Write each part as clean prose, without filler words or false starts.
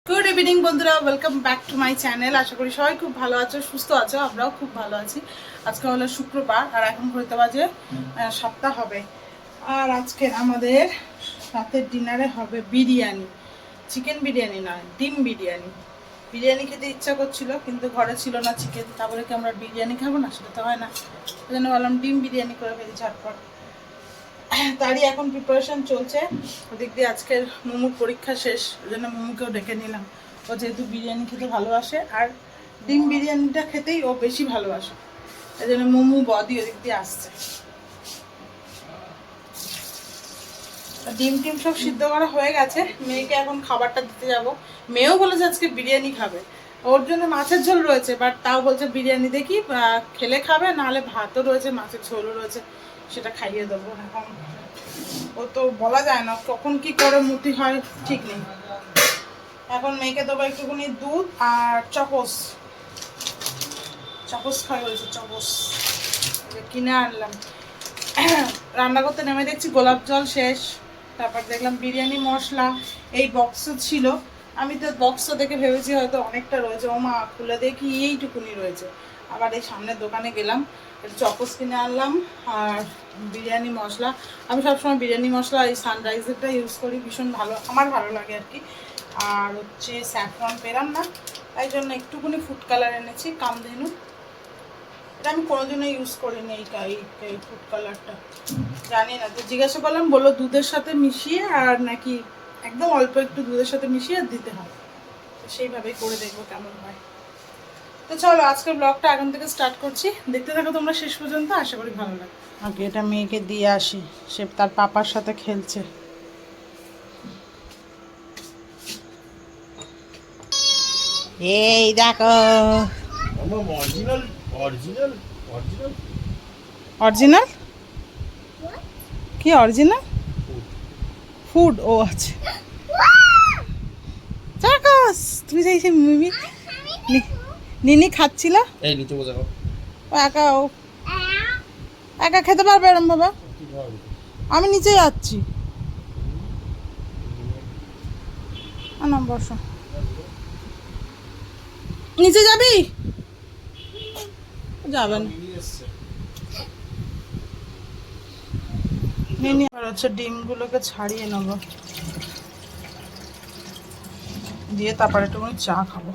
Good evening বন্ধুরা, welcome back to my channel. আশা করি সবাই খুব ভালো আছো, সুস্থ আছো। আমরাও খুব ভালো আছি। আজকে হলো শুক্রবার আর এখন হইতে বাজে সপ্তাহ হবে। আর আজকে আমাদের রাতের ডিনারে হবে বিরিয়ানি। চিকেন বিরিয়ানি নয়, ডিম বিরিয়ানি। বিরিয়ানি খেতে ইচ্ছা করছিল কিন্তু ঘরে ছিল না চিকেন, তারপরে কি আমরা বিরিয়ানি খাবো না? সেটা তো হয় না। ওই জন্য বললাম ডিম বিরিয়ানি করে ফেলি ঝটপট। তারই এখন প্রিপারেশন চলছে। ওদিক দিয়ে আজকের মোমোর পরীক্ষা শেষ, ওই জন্য মোমোকেও ডেকে নিলাম। ও যেহেতু বিরিয়ানি খেতে ভালোবাসে আর ডিম বিরিয়ানিটা খেতেই ও বেশি ভালোবাসে, এই জন্য মোমো বদি ওদিক দিয়ে আসছে। ডিম টিম সব সিদ্ধ করা হয়ে গেছে, মেয়েকে এখন খাবারটা দিতে যাব। মেয়েও বলেছে আজকে বিরিয়ানি খাবে, ওর জন্য মাছের ঝোল রয়েছে, বাট তাও বলছে বিরিয়ানি দেখি খেলে খাবে, নাহলে ভাতও রয়েছে, মাছের ঝোলও রয়েছে, সেটা খাইয়ে দেবো। এখন ও তো বলা যায় না কখন কি করে মুটি হয়, ঠিক নেই। এখন মেয়েকে দেবো একটুখানি দুধ আর চকোস। চকোস খাই বলছে, চকোস কিনে আনলাম। রান্না করতে নেমে দেখছি গোলাপ জল শেষ, তারপর দেখলাম বিরিয়ানি মশলা এই বক্সে ছিল। আমি তো বক্সটা দেখে ভেবেছি হয়তো অনেকটা রয়েছে, ও মা খুলে দেখি এইটুকুনি রয়েছে। আবার এই সামনের দোকানে গেলাম, চকোস কিনে আনলাম আর বিরিয়ানি মশলা। আমি সবসময় বিরিয়ানি মশলা এই সানরাইজেরটা ইউজ করি, ভীষণ ভালো, আমার ভালো লাগে আর কি। আর হচ্ছে স্যাফরন পেলাম না, তাই জন্য একটুখানি ফুড কালার এনেছি কামধেনু। এটা আমি কোনোদিনও ইউজ করিনি এই ফুড কালারটা, জানি না। তো জিজ্ঞাসা করলাম, বললো দুধের সাথে মিশিয়ে আর নাকি একদম অল্প একটু দুধের সাথে মিশিয়ে দিতে হয়। তো সেইভাবেই করে দেখবো কেমন হয়। তো চলো আজকের ব্লগটা এখন থেকে স্টার্ট করছি, দেখতে থাকো তোমরা শেষ পর্যন্ত, আশা করি ভালো লাগে। আগে এটা মেয়েকে দিয়ে আসি, সে তার পাপার সাথে খেলছে। এই দেখো অরিজিনাল অরিজিনাল অরিজিনাল অরিজিনাল কি অরিজিনাল ফুড? ও আচ্ছা, চাকাস তুমি সেই সেই মিমি নিনি খাচ্ছিল, এই নিচে বসে খাও। ও একা, ও একা খেতে পারবে এরম ভাবে? আমি নিচে যাচ্ছি না, বসো। নিচে যাবি? যাবেন নিনি। আর হচ্ছে ডিমগুলোকে ছাড়িয়ে নেবো, দিয়ে তারপরে একটু চা খাবো।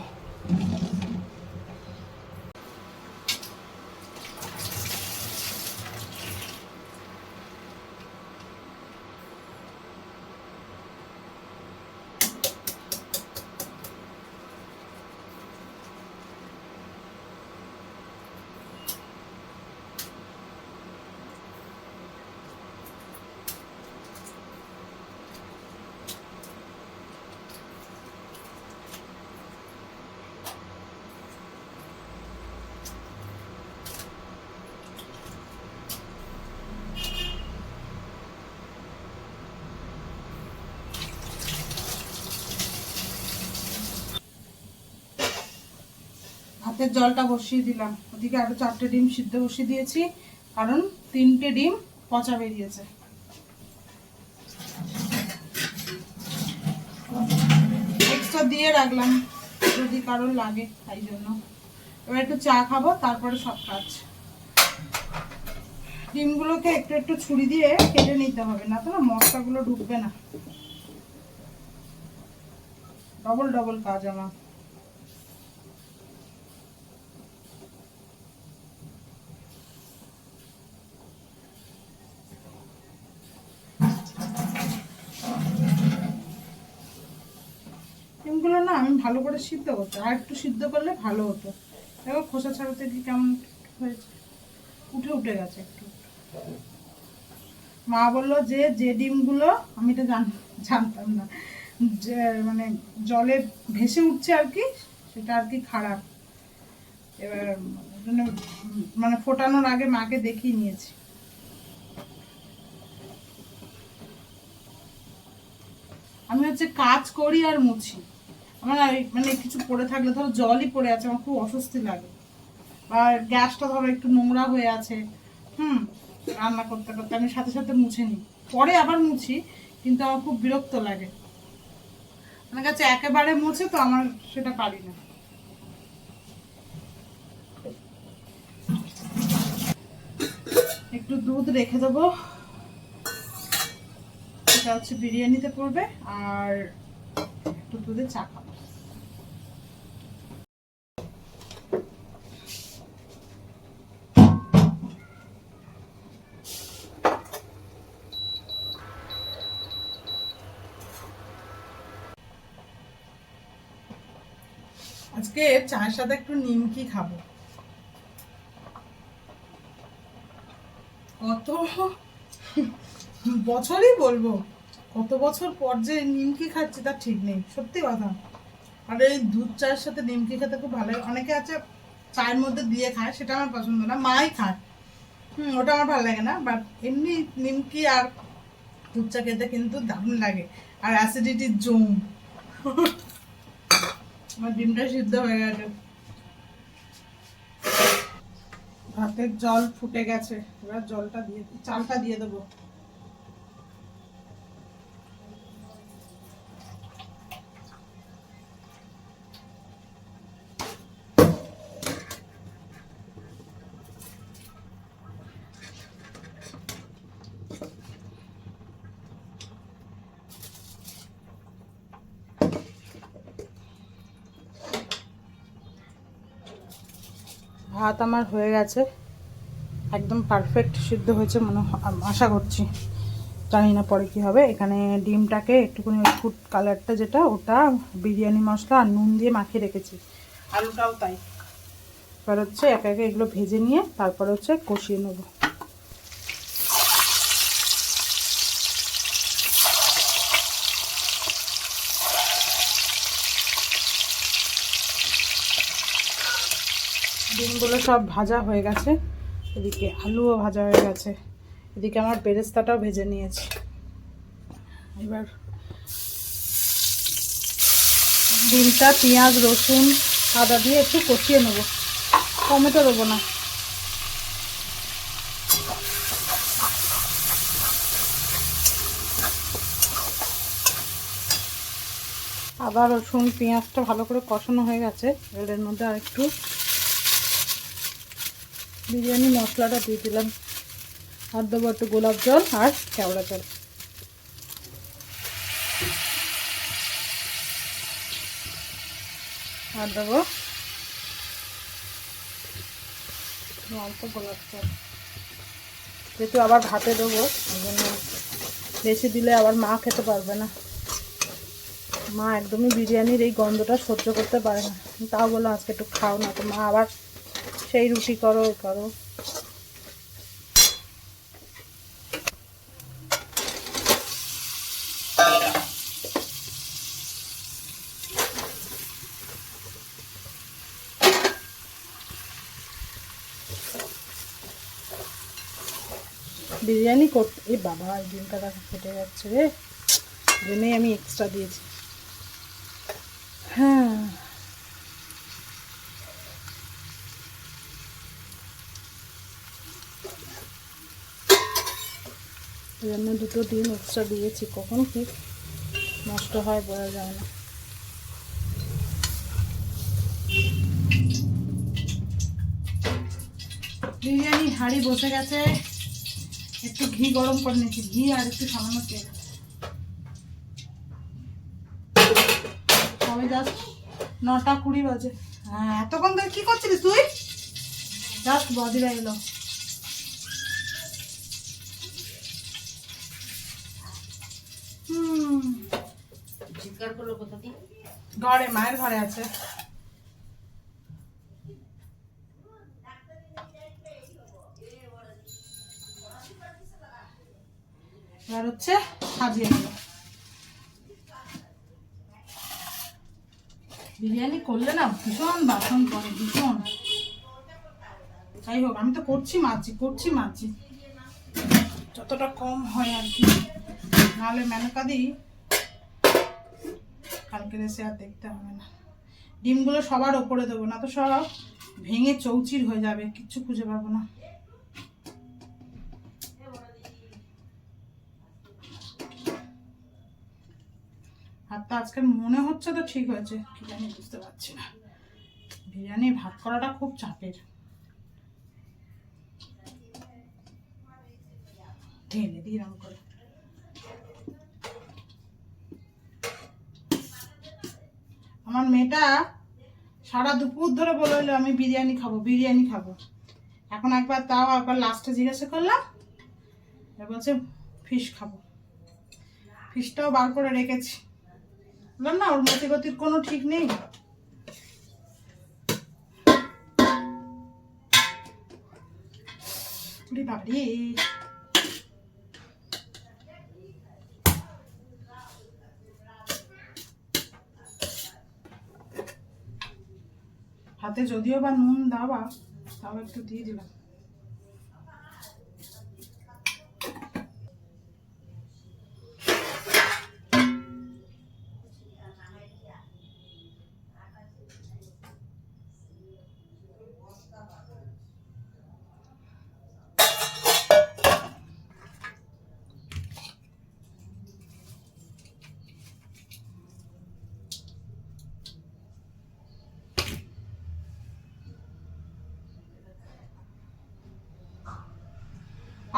ভাতের জলটা বসিয়ে দিলাম, ওদিকে আরো 4টে ডিম সিদ্ধ বসিয়ে দিয়েছি, কারণ 3টে ডিম পচা বেরিয়েছে। এক্সট্রা দিয়ে রাখলাম যদি কারোর লাগে, তাই জন্য। এবার একটু চা খাবো, তারপরে সব কাজ। ডিমগুলোকে একটু একটু ছুরি দিয়ে কেটে নিতে হবে, না তো না মশলাগুলো ঢুকবে না। ডবল ডবল কাজ আমার। ডিমগুলো না আমি ভালো করে সিদ্ধ করতে, আর একটু সিদ্ধ করলে ভালো হতো। দেখো খোসা ছাড়াতে কি কেমন হয়েছে, উঠে উঠে গেছে একটু। মা বললো যে যে ডিমগুলো, আমি এটা জানতাম না, যে মানে জলে ভেসে উঠছে আর কি, সেটা আর কি খারাপ। এবার মানে ফোটানোর আগে মাকে দেখিয়ে নিয়েছি। আমি হচ্ছে কাজ করি আর মুছি, আমার মানে কিছু পড়ে থাকলে, ধরো জলই পড়ে আছে, আমার খুব অস্বস্তি লাগে। আর গ্যাসটা ধরো একটু নোংরা হয়ে আছে, রান্না করতে করতে আমি সাথে সাথে মুছে নিই, পরে আবার মুছি, কিন্তু আমার খুব বিরক্ত লাগে। আমার কাছে একেবারে মুছে তো আমার সেটা পারি না। একটু দুধ রেখে দেবো, এটা হচ্ছে বিরিয়ানিতে পড়বে, আর একটু দুধে চা খাবো। আজকে চায়ের সাথে একটু নিমকি খাবো। কত বছরই বলবো, কত বছর পর যে নিমকি খাচ্ছি তার ঠিক নেই, সত্যি কথা। আর এই দুধ চায়ের সাথে নিমকি খেতে খুব ভালো লাগে। অনেকে আছে চায়ের মধ্যে দিয়ে খায়, সেটা আমার পছন্দ না, মাই খায়, ওটা আমার ভালো লাগে না। বাট এমনি নিমকি আর দুধ চা খেতে কিন্তু দারুণ লাগে। আর অ্যাসিডিটির জম। আমার ডিমটা সিদ্ধ হয়ে গেছে, ভাতের জল ফুটে গেছে, এবার জলটা দিয়ে চালটা দিয়ে দেবো। ভাত আমার হয়ে গেছে, একদম পারফেক্ট সিদ্ধ হয়েছে মনে আশা করছি, জানি না পরে কি হবে। এখানে ডিমটাকে একটুখানি ফুড কালারটা যেটা, ওটা বিরিয়ানি মশলা আর নুন দিয়ে মাখিয়ে রেখেছি, আলুটাও তাই। এবার হচ্ছে একে একে এগুলো ভেজে নিয়ে তারপরে হচ্ছে কষিয়ে নেব। ডিমগুলো সব ভাজা হয়ে গেছে, এদিকে আলুও ভাজা হয়ে গেছে, এদিকে আমার বেরেস্তাটাও ভেজে নিয়েছি। এবার ডিমটা পেঁয়াজ রসুন আদা দিয়ে একটু কষিয়ে নেব, টমেটো দেবো না। আদা রসুন পেঁয়াজটা ভালো করে কষানো হয়ে গেছে, এর মধ্যে আর একটু বিরিয়ানি মশলাটা দিয়ে দিলাম, আর দেবো একটু গোলাপ জল আর কেওড়া জল। আর দেবো অল্প গোলাপ জল, যেহেতু আবার ভাতে দেবো ওই জন্য বেশি দিলে আবার মা খেতে পারবে না। মা একদমই বিরিয়ানির এই গন্ধটা সহ্য করতে পারে না, তাও বলো আজকে একটু খাও না, তো মা আবার সেই রুটি করো ওই করো। বিরিয়ানি করতে এই বাবা এই ডিমটা ফেটে যাচ্ছে রে, জন্যই আমি এক্সট্রা দিয়েছি। হ্যাঁ এই জন্য দুটো ডিম এক্সট্রা দিয়েছি, কখন কি নষ্ট হয় বোঝা যায় না। বিরিয়ানি হাঁড়ি বসে গেছে, একটু ঘি গরম করে নিয়েছি, ঘি আর একটু সামান্য তেল। সবাই জাস্ট 9:20 বাজে। হ্যাঁ এতক্ষণ ধরে কি করছিলিস তুই? জাস্ট বদিরা এলো। ঘরে মায়ের ঘরে আছে। এবার হচ্ছে সাজিয়ে নেব। বিরিয়ানি করলে না ভীষণ বাসন পড়ে, ভীষণ। যাই হোক আমি তো করছি মাছি যতটা কম হয় আর কি, নাহলে মেনকা দিই কালকে এসে আর দেখতে হবে না। ডিমগুলো সবার ওপরে দেবো, না তো সব ভেঙে চৌচির হয়ে যাবে, কিচ্ছু খুঁজে পাবো না। হাতটা ভাতটা আজকে মনে হচ্ছে তো ঠিক হয়েছে, কি জানি বুঝতে পারছি না। বিরিয়ানি ভাত করাটা খুব চাপের। ঢেলে দিই এরকম করে। আমার মেয়েটা সারা দুপুর ধরে বললো আমি বিরিয়ানি খাবো, বিরিয়ানি খাবো। এখন একবার তাও একবার লাস্টে জিজ্ঞাসা করলাম, বলছে ফিশ খাবো। ফিশটাও বার করে রেখেছি। বললাম না, ওর মতি গতির কোনো ঠিক নেই। বাবারে, হাতে যদিও বা নুন দাবা, তাও একটু দিয়ে দিলাম।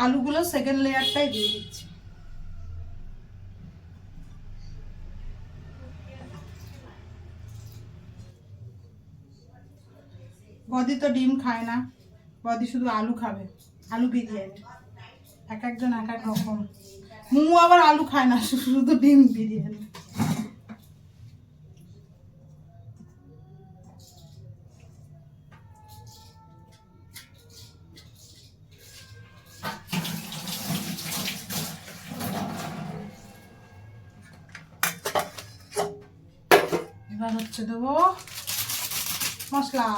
আলুগুলো সেকেন্ড লেয়ারটাই দিয়ে দিচ্ছি। বদি তো ডিম খায় না, বদি শুধু আলু খাবে, আলু বিরিয়ানি। এক একজন এক এক রকম। মুমু আবার আলু খায় না, শুধু ডিম বিরিয়ানি। এবার হচ্ছে দেবো মশলা।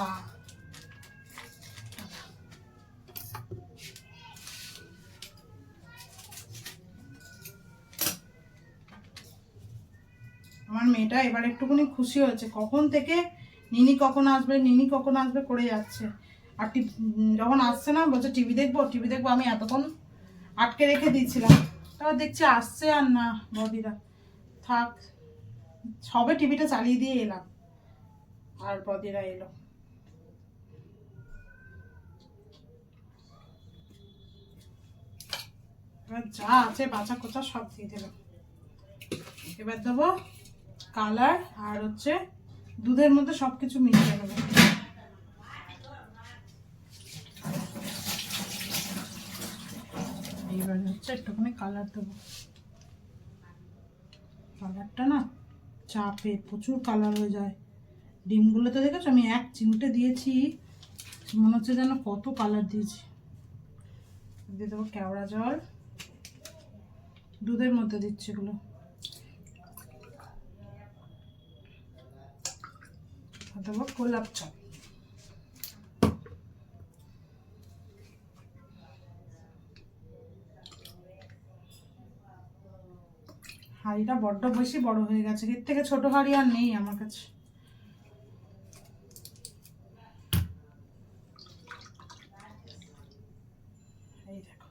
আমার মেয়েটা এবার একটুখানি খুশি হয়েছে, কখন থেকে নিনি কখন আসবে, নিনি কখন আসবে করে যাচ্ছে। আর যখন আসছে না বলছে টিভি দেখবো, টিভি দেখবো। আমি এতক্ষণ আটকে রেখে দিয়েছিলাম, তারপর দেখছি আসছে আর না, বদিরা থাক। সবে টিভিটা চালিয়ে দিয়ে এলাম আর বদিরা এলো। এবার যা আছে বাঁচা কোচা সব দিয়ে দিলাম। এবার দেবো কালার আর হচ্ছে দুধের মধ্যে সবকিছু মিশিয়ে নেবো। এইবার হচ্ছে একটুখানি কালার দেবো। কালারটা না চাপে প্রচুর কালার হয়ে যায়। ডিমগুলোতে দেখেছো আমি এক চিমটে দিয়েছি, মনে হচ্ছে যেন কত কালার দিয়েছি। দিয়ে দেবো কেওড়া জল, দুধের মধ্যে দিচ্ছি এগুলো। দেবো গোলাপ জল। হাঁড়িটা বড্ড বেশি বড় হয়ে গেছে, এর থেকে ছোট হাঁড়ি আর নেই আমার কাছে। এই দেখো,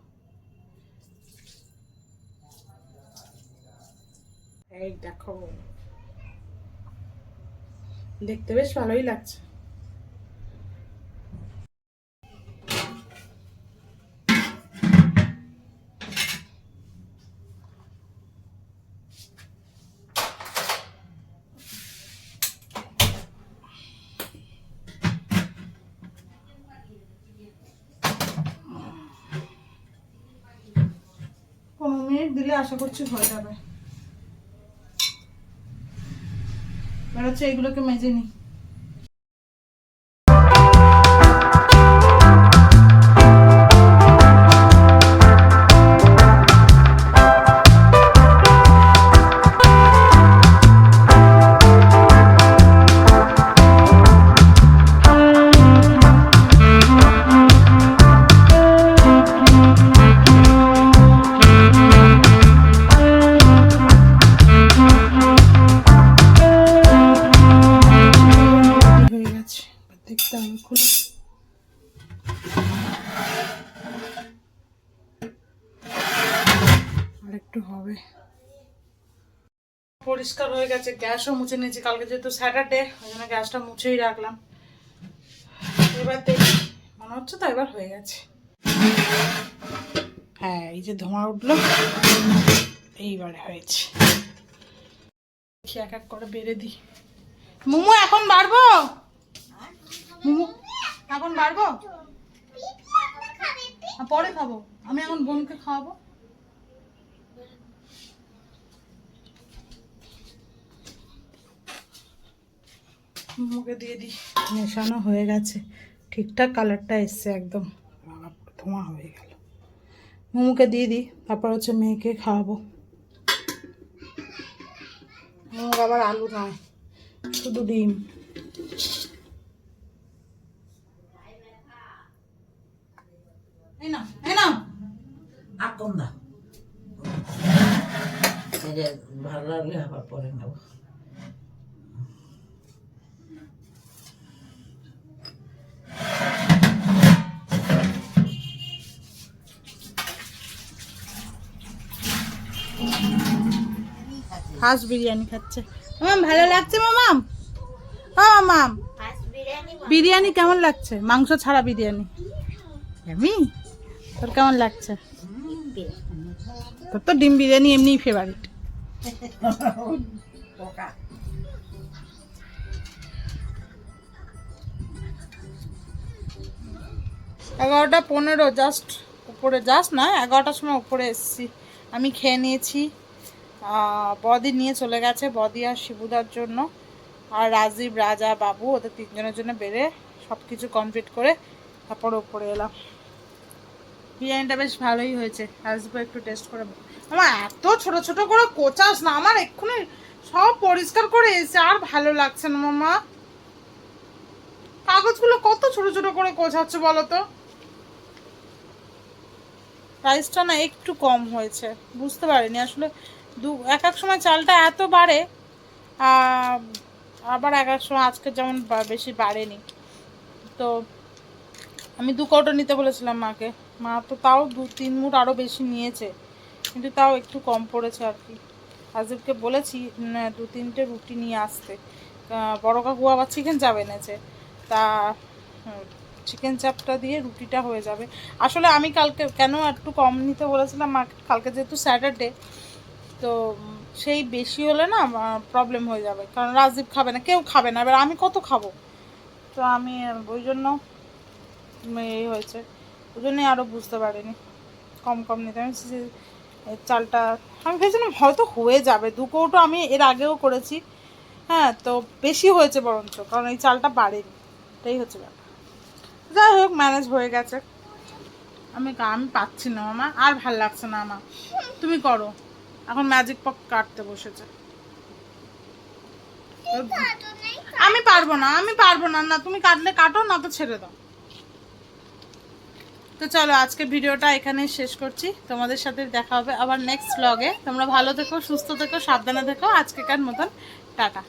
এই দেখো, দেখতে বেশ ভালোই লাগছে। মিনিট দিলে আশা করছি হয়ে যাবে। এবার হচ্ছে এগুলোকে মেজে নিই। দেখতে হবে খুলে। আর একটু হবে। পরিষ্কার হয়ে গেছে, গ্যাসও মুছে নিয়েছি। কালকে যেহেতু স্যাটারডে, ওই জন্য গ্যাসটা মুছেই রাখলাম। এবার দেখি, মনে হচ্ছে তো এবার হয়ে গেছে। হ্যাঁ, এই যে ধোঁয়া উঠলো, এইবারে হয়েছে। এক এক করে বেড়ে দিই। মোমো এখন বাড়বো? মোমো এখন বাড়বো? পরে খাবো, আমি এখন বোনকে খাওয়াবো। মোমোকে দিয়ে দিই। মেশানো হয়ে গেছে, ঠিকঠাক কালারটা এসছে একদম, ধোঁয়া হয়ে গেল। মোমোকে দিয়ে দিই, তারপর হচ্ছে মেয়েকে খাওয়াবো। মোমো আবার আলু নয়, শুধু ডিম। এই না, এই না আর কম দাও, ভালো লাগলে আবার পরে নেব। হাঁস বিরিয়ানি খাচ্ছে মামাম, ভালো লাগছে মামাম? ও মামাম, বিরিয়ানি কেমন লাগছে? মাংস ছাড়া বিরিয়ানি। আমি, তোর কেমন লাগছে? তোর তো ডিম বিরিয়ানি এমনিই ফেভারিট। 11:15 জাস্ট উপরে, জাস্ট না 11টার সময় উপরে এসেছি। আমি খেয়ে নিয়েছি, বদি নিয়ে চলে গেছে, বদি আর শিবুদার জন্য, আর রাজীব, রাজা, বাবু, ওদের তিনজনের জন্য বেড়ে সব কিছু কমপ্লিট করে তারপর উপরে এলাম। বিরিয়ানিটা বেশ ভালোই হয়েছে, আসবো একটু টেস্ট করে। আমার এত ছোট ছোট করে কোচাস না, আমার এক্ষুনি সব পরিষ্কার করে এসে আর ভালো লাগছে না মামা। কাগজগুলো কত ছোট ছোট করে কোচাচ্ছে বলো তো? প্রাইসটা না একটু কম হয়েছে, বুঝতে পারিনি আসলে। এক এক সময় চালটা এত বাড়ে, আবার এক এক সময় আজকে যেমন বেশি বাড়েনি। তো আমি 2 কৌটো নিতে বলেছিলাম মাকে, মা তো তাও 2-3 মুঠ আরও বেশি নিয়েছে, কিন্তু তাও একটু কম পড়েছে আর কি। আজিবকে বলেছি 2-3টে রুটি নিয়ে আসতে। বড় কাকু আবার চিকেন চাপ এনেছে, তা চিকেন চাপটা দিয়ে রুটিটা হয়ে যাবে। আসলে আমি কালকে কেন একটু কম নিতে বলেছিলাম মাকে, কালকে যেহেতু স্যাটারডে, তো সেই বেশি হলে না প্রবলেম হয়ে যাবে, কারণ রাজীব খাবে না, কেউ খাবে না, এবার আমি কত খাবো। তো আমি ওই জন্য এই হয়েছে, ওই জন্যই আরও বুঝতে পারিনি কম কম নিতে। আমি চালটা আমি ভেবেছিলাম হয়তো হয়ে যাবে, 2 কৌটো আমি এর আগেও করেছি, হ্যাঁ, তো বেশি হয়েছে বরঞ্চ, কারণ এই চালটা বাড়েনি, এটাই হচ্ছে ব্যাপার। যাই হোক, ম্যানেজ হয়ে গেছে। আমি পাচ্ছি না মামা, আর ভাল লাগছে না আমার, তুমি করো। এখন ম্যাজিক পপ কাটতে বসেছে। আমি পারবো না, আমি পারবো না, না তুমি কাটলে কাটো, না তো ছেড়ে দাও। তো চলো, আজকে ভিডিওটা এখানে শেষ করছি, তোমাদের সাথে দেখা হবে আবার নেক্সট ব্লগে। তোমরা ভালো থেকো, সুস্থ থেকো, সাবধানে থেকো। আজকেকার মতন টাটা।